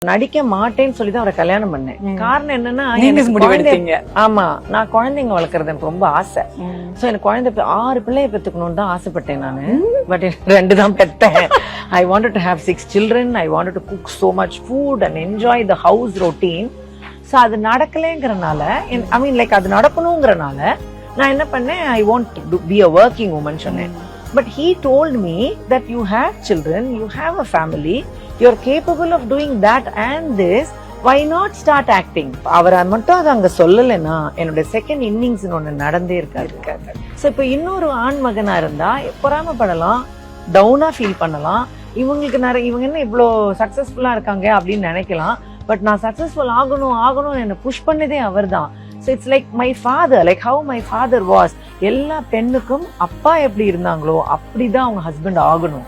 நடிக்க மாட்டேன்னு சொல்லி தான் அவரை கல்யாணம் பண்ணேன். காரணம் என்னன்னா, ஆமா, நான் குழந்தைங்க வளர்க்கறது எனக்கு ரொம்ப ஆசை. சோ எனக்கு குழந்தை 6 பிள்ளைய பெத்துக்கணும்னு தான் ஆசைப்பட்டேன் நானு. பட் 2 தான் பெத்தேன். I wanted to have 6 children. I wanted to cook so much food and enjoy the house routine. So அது நடக்கலங்கறனால, I mean like அது நடக்கணும்ங்கறனால நான் என்ன பண்ணேன், I want to be a working woman சொன்னேன். But he told me that you have children, you have a family, you're capable of doing that and this, why not start acting? அவரை மட்டும் அது அங்க சொல்லலைன்னா என்னோட செகண்ட் இன்னிங்ஸ் ஒண்ணு நடந்தே இருக்காது. சோ இப்போ இன்னொரு ஆண் மகனா இருந்தா பொறாமப்படலாம், டவுனா ஃபீல் பண்ணலாம், இவங்களுக்கு இவங்க என்ன இவ்வளோ சக்சஸ்ஃபுல்லா இருக்காங்க அப்படின்னு நினைக்கலாம். பட் நான் சக்சஸ்ஃபுல் ஆகணும்னு என்ன புஷ் பண்ணதே அவர் தான். So it's like my father, like how my father was. எல்லா பெண்ணுக்கும் அப்பா எப்படி இருந்தாங்களோ அப்படிதான் அவங்க ஹஸ்பண்ட் ஆகணும்.